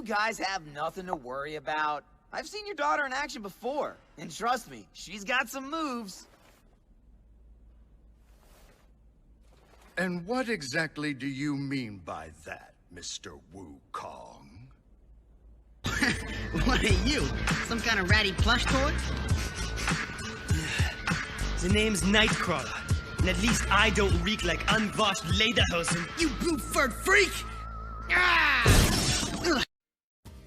guys have nothing to worry about? I've seen your daughter in action before, and trust me, she's got some moves. And what exactly do you mean by that, Mr. Wukong? What are you? Some kind of ratty plush toy? The name's Nightcrawler, and at least I don't reek like unwashed lederhosen. You blue-furred freak! Ah!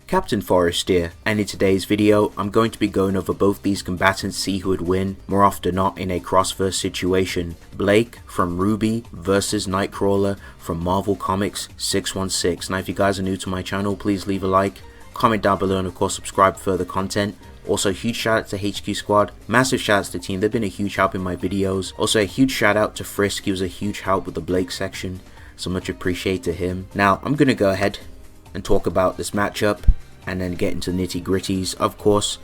Captain Forrest here, and in today's video I'm going to be going over both these combatants, see who would win more often not in a cross-verse situation. Blake from RWBY versus Nightcrawler from Marvel Comics 616. Now if you guys are new to my channel, please leave a like, comment down below, and of course subscribe for further content. Also, huge shout out to HQ Squad, massive shout outs to the team, they've been a huge help in my videos. Also a huge shout out to Frisk, he was a huge help with the Blake section, so much appreciate to him. Now I'm gonna go ahead and talk about this matchup and then get into the nitty gritties. Of course,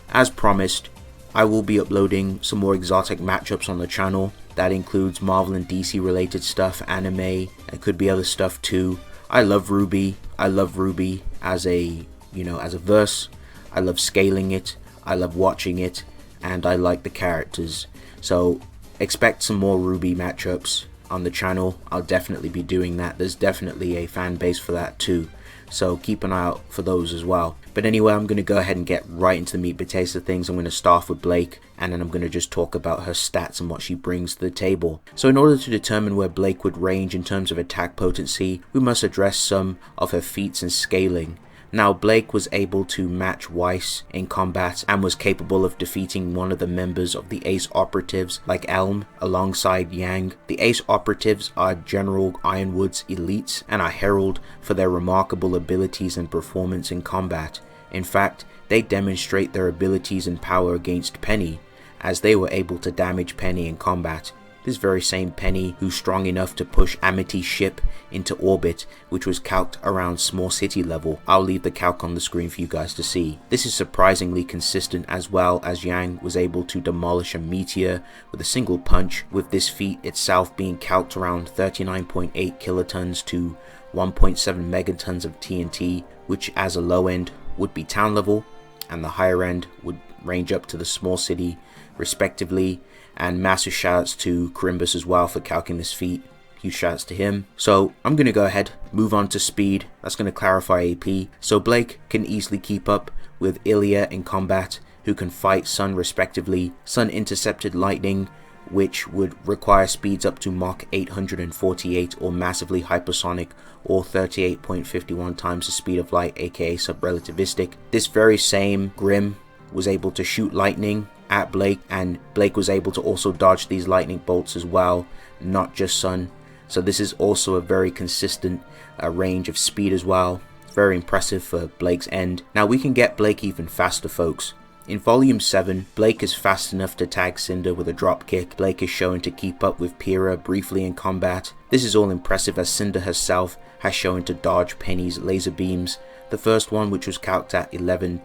as promised, I will be uploading some more exotic matchups on the channel. That includes Marvel and DC related stuff, anime, it could be other stuff too. I love RWBY. I love RWBY as a, as a verse. I love scaling it, I love watching it, and I like the characters. So expect some more RWBY matchups on the channel. I'll definitely be doing that. There's definitely a fan base for that too, so keep an eye out for those as well. But anyway, I'm going to go ahead and get right into the meat and potatoes of things. I'm going to start off with Blake, and then I'm going to just talk about her stats and what she brings to the table. So in order to determine where Blake would range in terms of attack potency, we must address some of her feats and scaling. Now Blake was able to match Weiss in combat and was capable of defeating one of the members of the Ace Operatives like Elm alongside Yang. The Ace Operatives are General Ironwood's elites and are heralded for their remarkable abilities and performance in combat. In fact, they demonstrate their abilities and power against Penny, as they were able to damage Penny in combat. This very same Penny who's strong enough to push Amity's ship into orbit, which was calced around small city level. I'll leave the calc on the screen for you guys to see. This is surprisingly consistent, as well as Yang was able to demolish a meteor with a single punch, with this feat itself being calced around 39.8 kilotons to 1.7 megatons of TNT, which as a low end would be town level and the higher end would range up to the small city respectively. And massive shoutouts to KKrimbus as well for calculating this feat. Huge shoutouts to him. So I'm going to go ahead, move on to speed. That's going to clarify AP. So Blake can easily keep up with Ilya in combat, who can fight Sun respectively. Sun intercepted lightning, which would require speeds up to Mach 848 or massively hypersonic, or 38.51 times the speed of light, aka subrelativistic. This very same Grim was able to shoot lightning at Blake, and Blake was able to also dodge these lightning bolts as well, not just Sun. So this is also a very consistent range of speed as well. Very impressive for Blake's end. Now we can get Blake even faster, folks. In volume 7, Blake is fast enough to tag Cinder with a drop kick. Blake is shown to keep up with Pyrrha briefly in combat. This is all impressive, as Cinder herself has shown to dodge Penny's laser beams. The first one, which was calced at 11%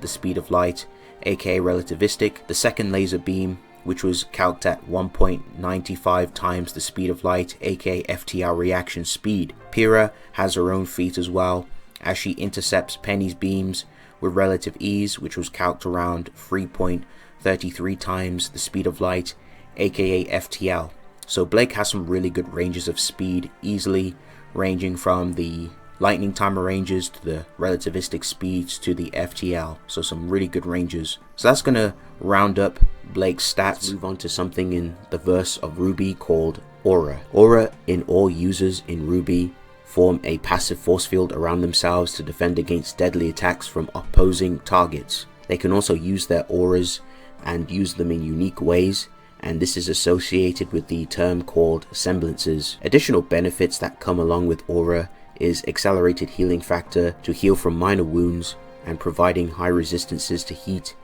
the speed of light, aka relativistic. The second laser beam, which was calced at 1.95 times the speed of light, aka FTL reaction speed. Pyrrha has her own feat as well, as she intercepts Penny's beams with relative ease, which was calced around 3.33 times the speed of light, aka FTL. So Blake has some really good ranges of speed, easily ranging from the lightning timer ranges to the relativistic speeds to the FTL, so some really good ranges. So that's gonna round up Blake's stats. Let's move on to something in the verse of RWBY called Aura. Aura in all users in RWBY form a passive force field around themselves to defend against deadly attacks from opposing targets. They can also use their auras and use them in unique ways, and this is associated with the term called semblances. Additional benefits that come along with Aura is accelerated healing factor to heal from minor wounds, and providing high resistances to heat,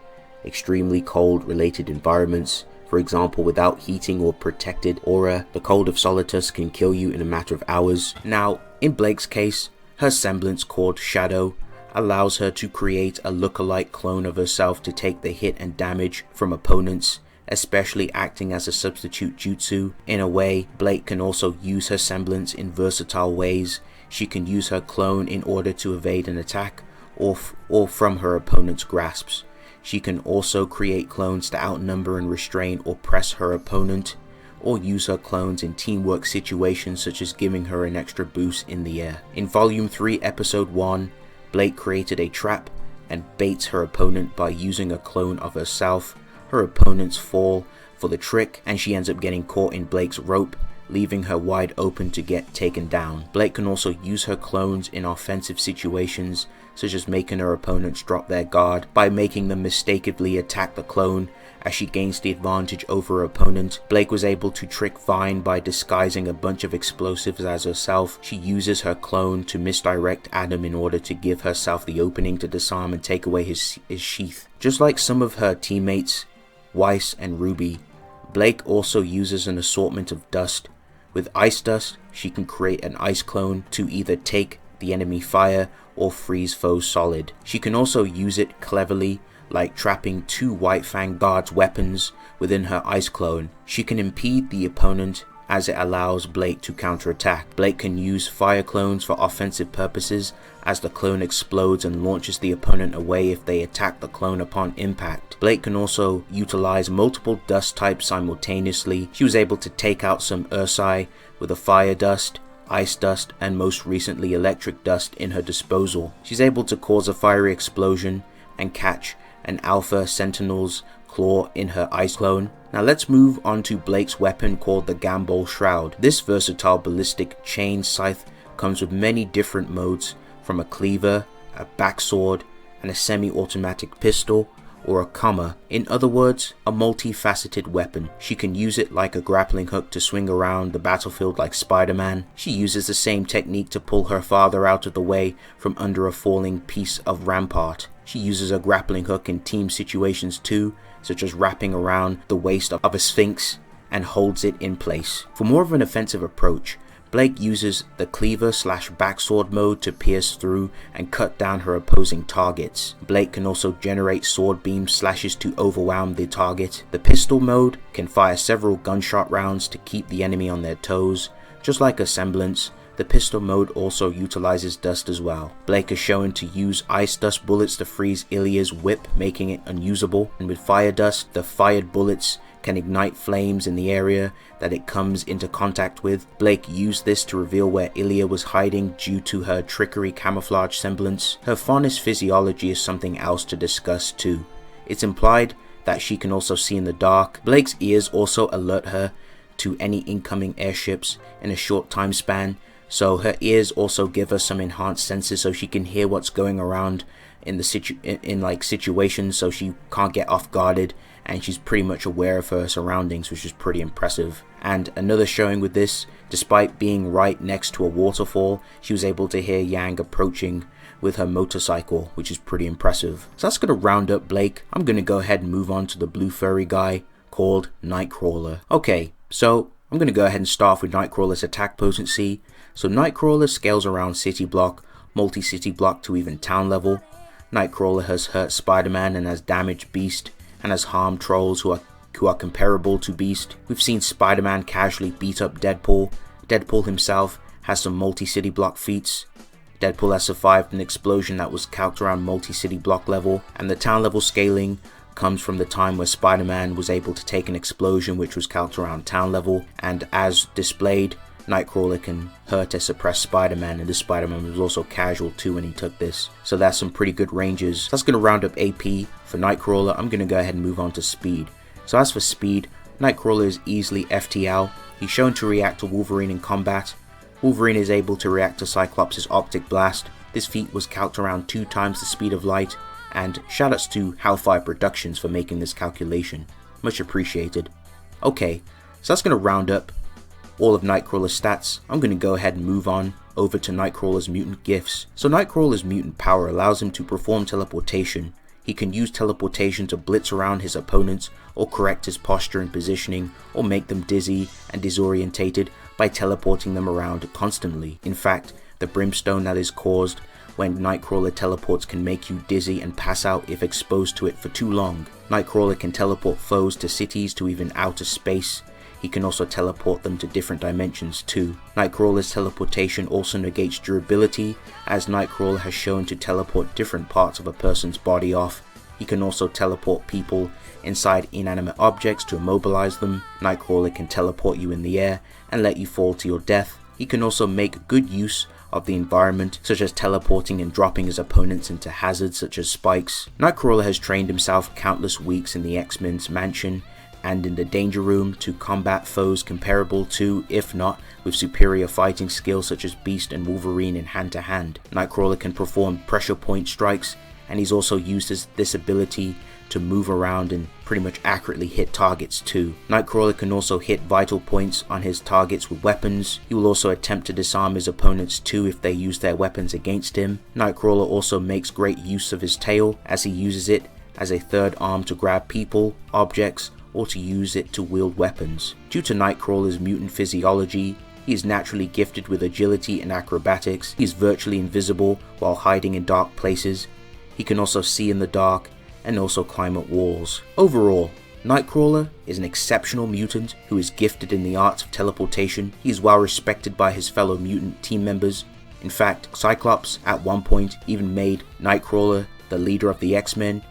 extremely cold related environments. For example, without heating or protected aura, the cold of Solitus can kill you in a matter of hours. Now, in Blake's case, her semblance called Shadow allows her to create a lookalike clone of herself to take the hit and damage from opponents, especially acting as a substitute jutsu. In a way, Blake can also use her semblance in versatile ways. She can use her clone in order to evade an attack, or from her opponent's grasps. She can also create clones to outnumber and restrain or press her opponent, or use her clones in teamwork situations such as giving her an extra boost in the air. In Volume 3, Episode 1, Blake created a trap and baits her opponent by using a clone of herself. Her opponents fall for the trick and she ends up getting caught in Blake's rope, leaving her wide open to get taken down. Blake can also use her clones in offensive situations, such as making her opponents drop their guard by making them mistakenly attack the clone as she gains the advantage over her opponent. Blake was able to trick Vine by disguising a bunch of explosives as herself. She uses her clone to misdirect Adam in order to give herself the opening to disarm and take away his sheath. Just like some of her teammates, Weiss and RWBY, Blake also uses an assortment of dust. With ice dust, she can create an ice clone to either take the enemy fire or freeze foes solid. She can also use it cleverly, like trapping 2 White Fang guards' weapons within her ice clone. She can impede the opponent as it allows Blake to counterattack. Blake can use fire clones for offensive purposes as the clone explodes and launches the opponent away if they attack the clone upon impact. Blake can also utilize multiple dust types simultaneously. She was able to take out some Ursai with a fire dust, ice dust, and most recently electric dust in her disposal. She's able to cause a fiery explosion and catch an Alpha Sentinel's claw in her ice clone. Now let's move on to Blake's weapon called the Gambol Shroud. This versatile ballistic chain scythe comes with many different modes, from a cleaver, a backsword, and a semi-automatic pistol, or a comma. In other words, a multifaceted weapon. She can use it like a grappling hook to swing around the battlefield like Spider-Man. She uses the same technique to pull her father out of the way from under a falling piece of rampart. She uses a grappling hook in team situations too, such as wrapping around the waist of a sphinx and holds it in place. For more of an offensive approach, Blake uses the cleaver / backsword mode to pierce through and cut down her opposing targets. Blake can also generate sword beam slashes to overwhelm the target. The pistol mode can fire several gunshot rounds to keep the enemy on their toes. Just like a semblance, the pistol mode also utilizes dust as well. Blake is shown to use ice dust bullets to freeze Ilya's whip, making it unusable. And with fire dust, the fired bullets can ignite flames in the area that it comes into contact with. Blake used this to reveal where Ilya was hiding due to her trickery camouflage semblance. Her faunus physiology is something else to discuss too. It's implied that she can also see in the dark. Blake's ears also alert her to any incoming airships in a short time span, so her ears also give her some enhanced senses so she can hear what's going around in the situations, so she can't get off guarded, and she's pretty much aware of her surroundings, which is pretty impressive. And another showing with this, despite being right next to a waterfall, she was able to hear Yang approaching with her motorcycle, which is pretty impressive. So that's going to round up Blake. I'm going to go ahead and move on to the blue furry guy called Nightcrawler. Okay, so I'm going to go ahead and start with Nightcrawler's attack potency. So Nightcrawler scales around city block, multi-city block to even town level. Nightcrawler has hurt Spider-Man and has damaged Beast, and has harmed trolls who are comparable to Beast. We've seen Spider-Man casually beat up Deadpool. Deadpool himself has some multi-city block feats. Deadpool has survived an explosion that was calced around multi-city block level, and the town level scaling comes from the time where Spider-Man was able to take an explosion which was calced around town level, and as displayed, Nightcrawler can hurt or suppress Spider-Man, and this Spider-Man was also casual too when he took this. So that's some pretty good ranges. So that's going to round up AP for Nightcrawler. I'm going to go ahead and move on to speed. So as for speed, Nightcrawler is easily FTL. He's shown to react to Wolverine in combat. Wolverine is able to react to Cyclops' Optic Blast. This feat was calced around 2 times the speed of light, and shoutouts to Hellfire Productions for making this calculation. Much appreciated. Okay, so that's going to round up all of Nightcrawler's stats. I'm going to go ahead and move on over to Nightcrawler's mutant gifts. So Nightcrawler's mutant power allows him to perform teleportation. He can use teleportation to blitz around his opponents, or correct his posture and positioning, or make them dizzy and disorientated by teleporting them around constantly. In fact, the brimstone that is caused when Nightcrawler teleports can make you dizzy and pass out if exposed to it for too long. Nightcrawler can teleport foes to cities, to even outer space. he can also teleport them to different dimensions too. Nightcrawler's teleportation also negates durability, as Nightcrawler has shown to teleport different parts of a person's body off. He can also teleport people inside inanimate objects to immobilize them. Nightcrawler can teleport you in the air and let you fall to your death. He can also make good use of the environment, such as teleporting and dropping his opponents into hazards such as spikes. Nightcrawler has trained himself countless weeks in the X-Men's mansion and in the danger room to combat foes comparable to, if not with superior fighting skills such as Beast and Wolverine in hand-to-hand. Nightcrawler can perform pressure point strikes, and he's also used this ability to move around and pretty much accurately hit targets too. Nightcrawler can also hit vital points on his targets with weapons. He will also attempt to disarm his opponents too if they use their weapons against him. Nightcrawler also makes great use of his tail, as he uses it as a third arm to grab people, objects, or to use it to wield weapons. Due to Nightcrawler's mutant physiology, he is naturally gifted with agility and acrobatics. He is virtually invisible while hiding in dark places. He can also see in the dark and also climb up walls. Overall, Nightcrawler is an exceptional mutant who is gifted in the arts of teleportation. He is well respected by his fellow mutant team members. In fact, Cyclops at one point even made Nightcrawler the leader of the X-Men.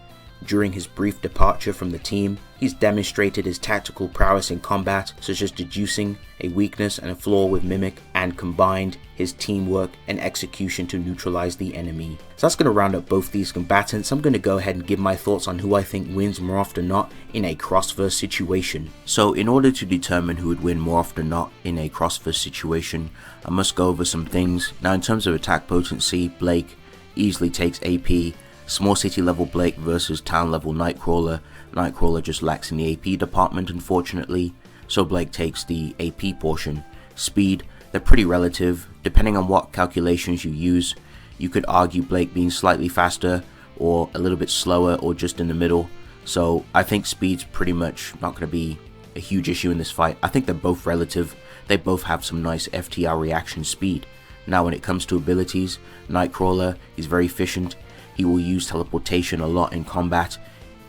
During his brief departure from the team, he's demonstrated his tactical prowess in combat, such as deducing a weakness and a flaw with Mimic, and combined his teamwork and execution to neutralize the enemy. So that's going to round up both these combatants. I'm going to go ahead and give my thoughts on who I think wins more often than not in a cross-verse situation. So in order to determine who would win more often than not in a cross-verse situation, I must go over some things. Now in terms of attack potency, Blake easily takes AP. Small city level Blake versus town level Nightcrawler. Nightcrawler just lacks in the AP department unfortunately, so Blake takes the AP portion. Speed, they're pretty relative. Depending on what calculations you use, you could argue Blake being slightly faster or a little bit slower or just in the middle. So I think speed's pretty much not going to be a huge issue in this fight. I think they're both relative. They both have some nice FTR reaction speed. Now when it comes to abilities, Nightcrawler is very efficient. He will use teleportation a lot in combat.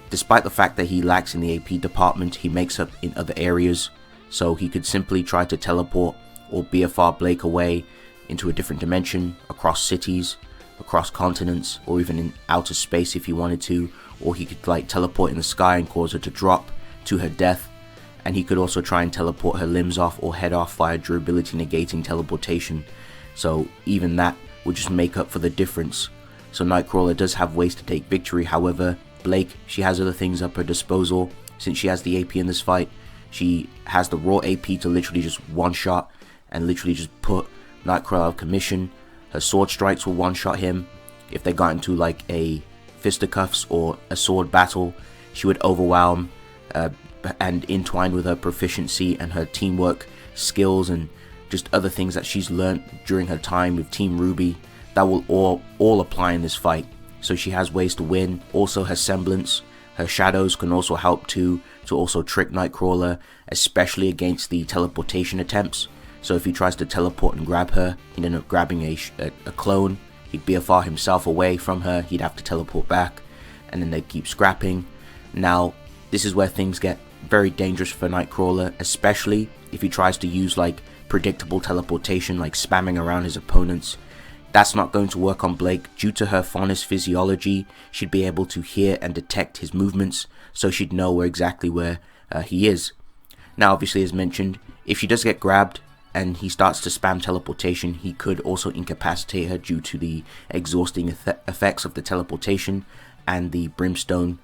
Despite the fact that he lacks in the AP department, he makes up in other areas. So he could simply try to teleport or BFR Blake away into a different dimension, across cities, across continents, or even in outer space if he wanted to. Or he could like teleport in the sky and cause her to drop to her death. And he could also try and teleport her limbs off or head off via durability negating teleportation. So even that would just make up for the difference. So Nightcrawler does have ways to take victory. However, Blake, she has other things up her disposal. Since she has the AP in this fight, she has the raw AP to literally just one-shot and literally just put Nightcrawler out of commission. Her sword strikes will one-shot him. If they got into like a fisticuffs or a sword battle, she would overwhelm and entwined with her proficiency and her teamwork skills and just other things that she's learned during her time with Team RWBY. That will all apply in this fight. So she has ways to win. Also her semblance, her shadows can also help to also trick Nightcrawler, especially against the teleportation attempts. So if he tries to teleport and grab her, he'd end up grabbing a clone. He'd BFR himself away from her, he'd have to teleport back, and then they'd keep scrapping. Now this is where things get very dangerous for Nightcrawler, especially if he tries to use like predictable teleportation, like spamming around his opponents. That's not going to work on Blake. Due to her faunus physiology, she'd be able to hear and detect his movements, so she'd know exactly where he is. Now obviously, as mentioned, if she does get grabbed and he starts to spam teleportation, he could also incapacitate her due to the exhausting effects of the teleportation and the brimstone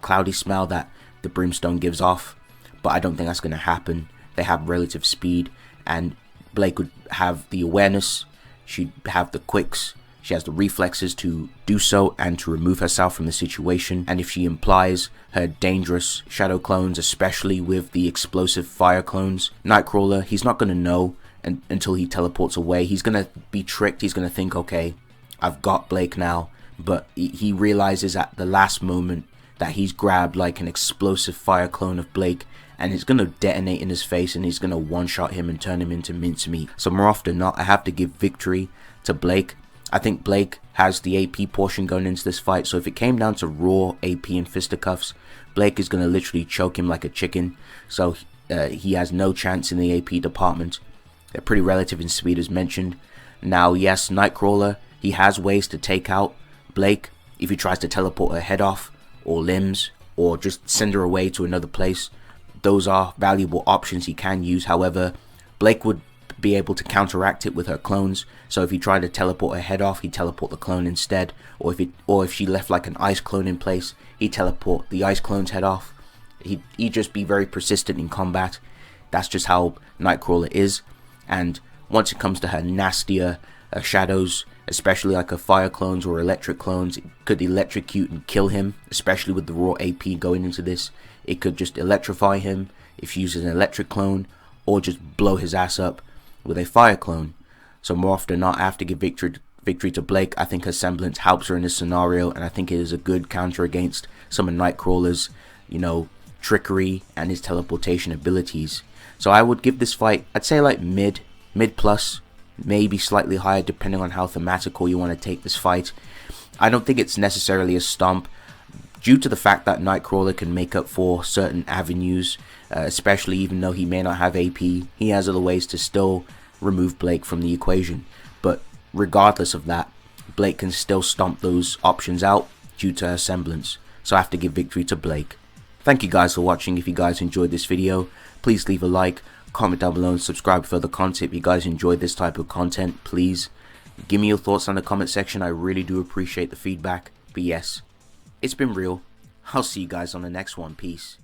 cloudy smell that the brimstone gives off. But I don't think that's going to happen. They have relative speed, and Blake would have the awareness. She'd have the quicks, she has the reflexes to do so and to remove herself from the situation. And if she implies her dangerous shadow clones, especially with the explosive fire clones, Nightcrawler, he's not going to know until he teleports away. He's going to be tricked. He's going to think, okay, I've got Blake now. But he realizes at the last moment that he's grabbed like an explosive fire clone of Blake, and it's going to detonate in his face, and he's going to one-shot him and turn him into mincemeat. So more often than not, I have to give victory to Blake. I think Blake has the AP portion going into this fight, so if it came down to raw AP and fisticuffs, Blake is going to literally choke him like a chicken. So he has no chance in the AP department. They're pretty relative in speed as mentioned. Now, yes, Nightcrawler, he has ways to take out Blake if he tries to teleport her head off, or limbs, or just send her away to another place. Those are valuable options he can use. However, Blake would be able to counteract it with her clones. So if he tried to teleport her head off, he'd teleport the clone instead. Or if she left like an ice clone in place, he'd teleport the ice clone's head off. He'd just be very persistent in combat. That's just how Nightcrawler is. And once it comes to her nastier shadows, especially like her fire clones or electric clones, it could electrocute and kill him, especially with the raw AP going into this. It could just electrify him if she uses an electric clone, or just blow his ass up with a fire clone. So more often than not, I have to give victory to Blake. I think her semblance helps her in this scenario, and I think it is a good counter against some of Nightcrawler's, you know, trickery and his teleportation abilities. So I would give this fight, I'd say like mid plus, maybe slightly higher depending on how thematical you want to take this fight. I don't think it's necessarily a stomp, due to the fact that Nightcrawler can make up for certain avenues, especially even though he may not have AP, he has other ways to still remove Blake from the equation. But regardless of that, Blake can still stomp those options out due to her semblance. So I have to give victory to Blake. Thank you guys for watching. If you guys enjoyed this video, please leave a like, comment down below and subscribe for further content. If you guys enjoyed this type of content, please give me your thoughts on the comment section. I really do appreciate the feedback. But yes, it's been real. I'll see you guys on the next one. Peace.